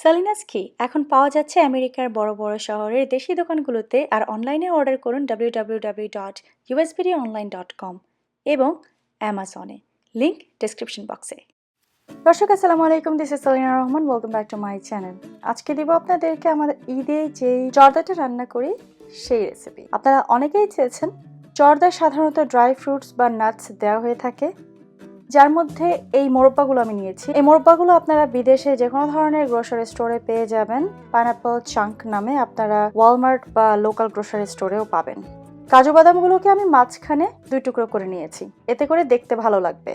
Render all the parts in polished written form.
সেলিনা'স ঘি এখন পাওয়া যাচ্ছে আমেরিকার বড় বড় শহরের দেশি দোকানগুলোতে, আর অনলাইনে অর্ডার করুন www.usbdonline.com এবং অ্যামাজনে। লিংক ডেসক্রিপশন বক্সে। দর্শক আসসালামু আলাইকুম, this is Selina Rahman, welcome back to my channel. আজকে দিব আপনাদেরকে আমাদের ঈদে যে জর্দাটা রান্না করি সেই রেসিপি। আপনারা অনেকেই চেয়েছেন। জর্দায় সাধারণত ড্রাই ফ্রুটস বা নাটস দেওয়া হয়ে থাকে, যার মধ্যে এই মোরব্বাগুলো আমি নিয়েছি। এই মোরব্বাগুলো আপনারা বিদেশে যে কোনো ধরনের গ্রোসারি স্টোরে পেয়ে যাবেন। পাইনাপল চাঙ্ক নামে আপনারা ওয়ালমার্ট বা লোকাল গ্রোসারি স্টোরেও পাবেন। কাজু বাদামগুলোকে আমি মাঝখানে 2 টুকরো করে নিয়েছি, এতে করে দেখতে ভালো লাগবে।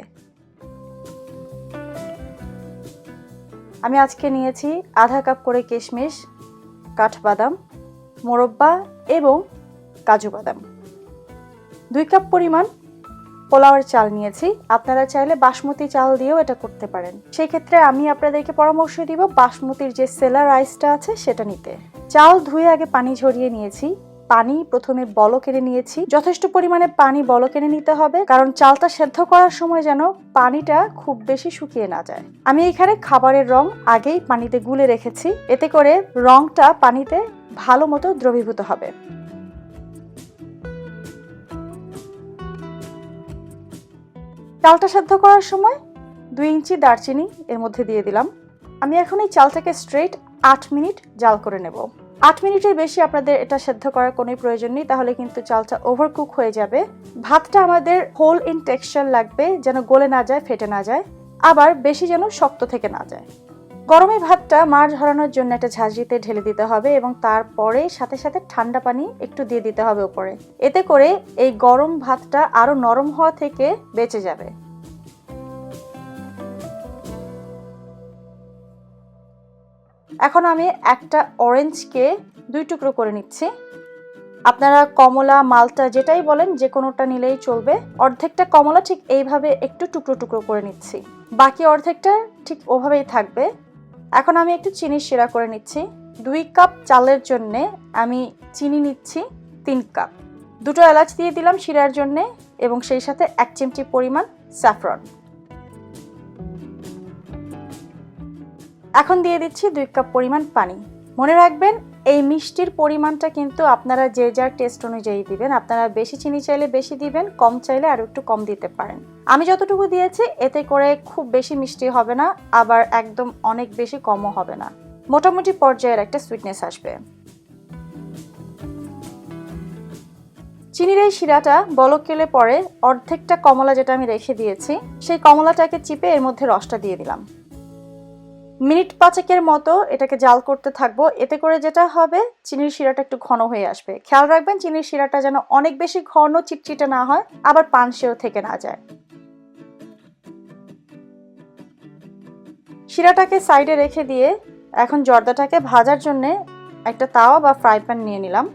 আমি আজকে নিয়েছি আধা কাপ করে কিশমিশ, কাঠবাদাম, মোরব্বা এবং কাজু বাদাম। 2 কাপ পরিমাণ পোলাওয়ের চাল নিয়েছি। আপনারা চাইলে বাসমতি চাল দিয়েও এটা করতে পারেন। সেই ক্ষেত্রে আমি আপনাদেরকে পরামর্শ দিব বাসমতির যে সেলা রাইসটা আছে সেটা নিতে। চাল ধুয়ে আগে পানি ঝরিয়ে নিয়েছি। পানি প্রথমে বলক এনে নিয়েছি। যথেষ্ট পরিমাণে পানি বলক এনে নিতে হবে, কারণ চালটা সেদ্ধ করার সময় যেন পানিটা খুব বেশি শুকিয়ে না যায়। আমি এখানে খাবারের রং আগেই পানিতে গুলে রেখেছি, এতে করে রংটা পানিতে ভালো মতো দ্রবীভূত হবে। চালটা সেদ্ধ করার সময় 2 ইঞ্চি দারচিনি এর মধ্যে দিয়ে দিলাম। আমি এখন এই চালটাকে স্ট্রেট 8 মিনিট জাল করে নেব। 8 মিনিটের বেশি আপনাদের এটা সেদ্ধ করার কোনো প্রয়োজন নেই, তাহলে কিন্তু চালটা ওভারকুক হয়ে যাবে। ভাতটা আমাদের হোল ইন টেক্সচার লাগবে, যেন গলে না যায়, ফেটে না যায়, আবার বেশি যেন শক্ত থেকে না যায়। গরমে ভাতটা মাড় ঝরানোর জন্য একটা ঝাঁঝরিতে ঢেলে দিতে হবে এবং তারপরে সাথে সাথে ঠান্ডা পানি একটু দিয়ে দিতে হবে উপরে। এতে করে এই গরম ভাতটা আরো নরম হওয়া থেকে বেঁচে যাবে। এখন আমি একটা অরেঞ্জকে 2 টুকরো করে নিচ্ছি। আপনারা কমলা, মালটা যেটাই বলেন, যে কোনোটা নিলেই চলবে। অর্ধেকটা কমলা ঠিক এইভাবে একটু টুকরো টুকরো করে নিচ্ছি, বাকি অর্ধেকটা ঠিক ওভাবেই থাকবে। এখন আমি একটু চিনির শিরা করে নিচ্ছি। 2 কাপ চালের জন্য আমি চিনি নিচ্ছি 3 কাপ। 2টো এলাচ দিয়ে দিলাম শিরার জন্য এবং সেই সাথে 1 চিমটি পরিমাণ স্যাফরন। এখন দিয়ে দিচ্ছি 2 কাপ পরিমাণ পানি। মনে রাখবেন এই মিষ্টির পরিমাণটা কিন্তু আপনারা যে যার টেস্ট অনুযায়ী দিবেন। আপনারা বেশি চিনি চাইলে বেশি দিবেন, কম চাইলে আরো একটু কম দিতে পারেন। আমি যতটুকু দিয়েছি এতে করে খুব বেশি মিষ্টি হবে না, আবার একদম অনেক বেশি কমও হবে না। মোটামুটি পর্যায়ের একটা সুইটনেস আসবে। চিনির এই শিরাটা বলক এলে পরে অর্ধেকটা কমলা যেটা আমি রেখে দিয়েছি, সেই কমলাটাকে চিপে এর মধ্যে রসটা দিয়ে দিলাম। মিনিট 5 মতো এটাকে জাল করতে থাকবো। এতে করে যেটা হবে, চিনির শিরাটা একটু ঘন হয়ে আসবে। খেয়াল রাখবেন চিনির শিরাটা যেন অনেক বেশি ঘন চিটচিটে না হয়, আবার পানসেও থেকে না যায়। শিরাটাকে সাইডে রেখে দিয়ে এখন জর্দাটাকে ভাজার জন্য একটা তাওয়া বা ফ্রাই প্যান নিয়ে নিলাম।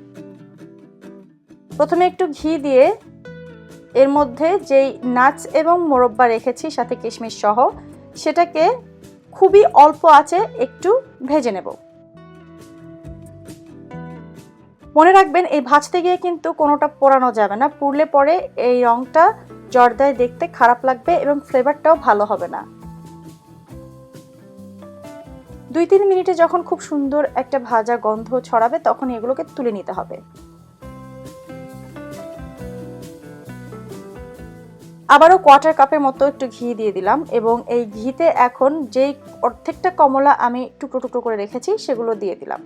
প্রথমে একটু ঘি দিয়ে এর মধ্যে যেই নাটস এবং মোরব্বা রেখেছি সাথে কিশমিশ সহ, সেটাকে খুবই অল্প আঁচে একটু ভেজে নেব। মনে রাখবেন এই ভাজতে গিয়ে কিন্তু কোনোটা পোড়ানো যাবে না, পুড়লে পরে এই রংটা জর্দায় দেখতে খারাপ লাগবে এবং ফ্লেভারটাও ভালো হবে না। 2-3 মিনিটে যখন খুব সুন্দর একটা ভাজা গন্ধ ছড়াবে, তখন এগুলোকে তুলে নিতে হবে। আবারও 1/4 কাপের মতো একটু ঘি দিয়ে দিলাম এবং এই ঘিতে এখন যেই অর্ধেকটা কমলা আমি টুকরো টুকরো করে রেখেছি সেগুলো দিয়ে দিলাম।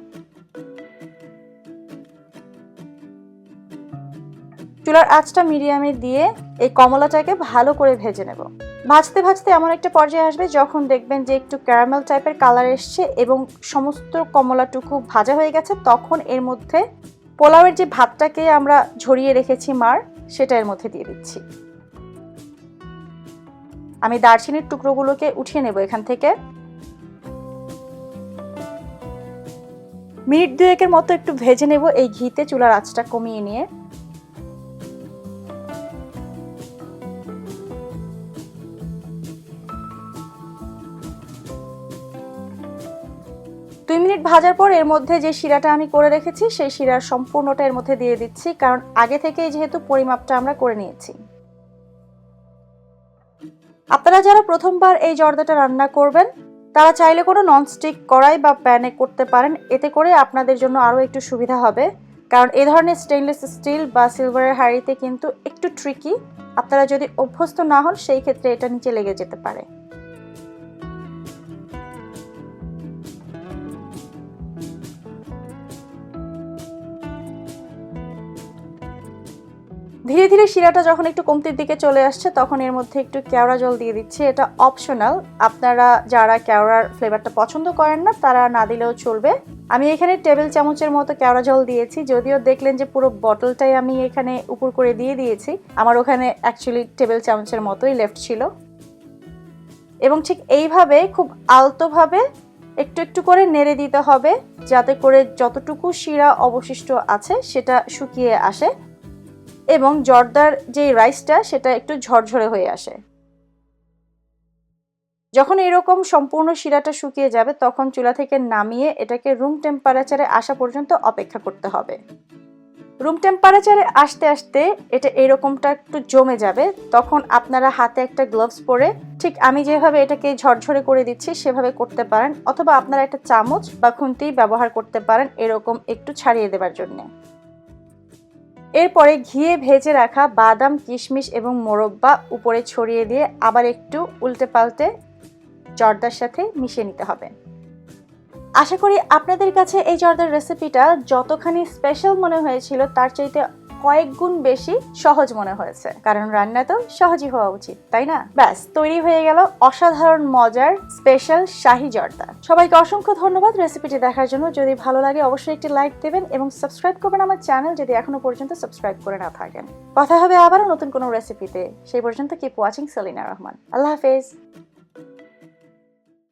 চুলার আঁচটা মিডিয়ামে দিয়ে এই কমলাটাকে ভালো করে ভেজে নেব। ভাজতে ভাজতে এমন একটা পর্যায়ে আসবে যখন দেখবেন যে একটু ক্যারামেল টাইপের কালার এসছে এবং সমস্ত কমলাটুকু ভাজা হয়ে গেছে, তখন এর মধ্যে পোলাওয়ের যে ভাতটাকে আমরা ঝরিয়ে রেখেছি মাড়, সেটা এর মধ্যে দিয়ে দিচ্ছি। আমি দারচিনির টুকরোগুলোকে উঠিয়ে নেব এখান থেকে। মিনিট 2 মতো একটু ভেজে নেব এই ঘিতে, চুলার আঁচটা কমিয়ে নিয়ে। দুই মিনিট ভাজার পর এর মধ্যে যে শিরাটা আমি করে রেখেছি সেই শিরার সম্পূর্ণটা এর মধ্যে দিয়ে দিচ্ছি, কারণ আগে থেকেই যেহেতু পরিমাপটা আমরা করে নিয়েছি। আপনারা যারা প্রথমবার এই জর্দাটা রান্না করবেন তারা চাইলে কোনো ননস্টিক কড়াই বা প্যানে করতে পারেন, এতে করে আপনাদের জন্য আরও একটু সুবিধা হবে, কারণ এ ধরনের স্টেইনলেস স্টিল বা সিলভারের হাঁড়িতে কিন্তু একটু ট্রিকি। আপনারা যদি অভ্যস্ত না হন সেই ক্ষেত্রে এটা নিচে লেগে যেতে পারে। ধীরে ধীরে শিরাটা যখন একটু কমতির দিকে চলে আসছে তখন এর মধ্যে একটু কেওড়া জল দিয়ে দিচ্ছি। এটা অপশনাল, আপনারা যারা কেওড়ার ফ্লেভারটা পছন্দ করেন না তারা না দিলেও চলবে। আমি এখানে টেবিল চামচের মতো কেওড়া জল দিয়েছি, যদিও দেখলেন যে পুরো বটলটাই আমি এখানে উপর করে দিয়ে দিয়েছি, আমার ওখানে অ্যাকচুয়ালি টেবিল চামচের মতোই লেফট ছিল। এবং ঠিক এইভাবে খুব আলতোভাবে একটু একটু করে নেড়ে দিতে হবে, যাতে করে যতটুকু শিরা অবশিষ্ট আছে সেটা শুকিয়ে আসে এবং জর্দার যে রাইসটা সেটা একটু ঝরঝরে হয়ে আসে। যখন এরকম সম্পূর্ণ শিরাটা শুকিয়ে যাবে তখন চুলা থেকে নামিয়ে এটাকে রুম টেম্পারেচারে আসা পর্যন্ত অপেক্ষা করতে হবে। রুম টেম্পারেচারে আসতে আসতে এটা এরকমটা একটু জমে যাবে, তখন আপনারা হাতে একটা গ্লাভস পরে ঠিক আমি যেভাবে এটাকে ঝরঝরে করে দিচ্ছি সেভাবে করতে পারেন, অথবা আপনারা একটা চামচ বা খুন্তি ব্যবহার করতে পারেন এরকম একটু ছাড়িয়ে দেবার জন্য। এরপরে ঘিয়ে ভেজে রাখা বাদাম, কিশমিশ এবং মোরব্বা উপরে ছড়িয়ে দিয়ে আবার একটু উল্টে পাল্টে জর্দার সাথে মিশিয়ে নিতে হবে। আশা করি আপনাদের কাছে এই জর্দার রেসিপিটা যতখানি স্পেশাল মনে হয়েছিল তার চাইতে কয়েক গুণ বেশি সহজ মনে হয়েছে, কারণ রান্না তো সহজই হওয়া উচিত, তাই না? ব্যাস তৈরি হয়ে গেল অসাধারণ মজার স্পেশাল শাহী জর্দা। সবাইকে অসংখ্য ধন্যবাদ রেসিপিটি দেখার জন্য। যদি ভালো লাগে অবশ্যই একটি লাইক দেবেন এবং সাবস্ক্রাইব করবেন আমার চ্যানেল যদি এখনো পর্যন্ত সাবস্ক্রাইব করে না থাকেন। কথা হবে আবারও নতুন কোনো রেসিপিতে, সেই পর্যন্ত কিপ ওয়াচিং সেলিনা রহমান। আল্লাহ হাফেজ।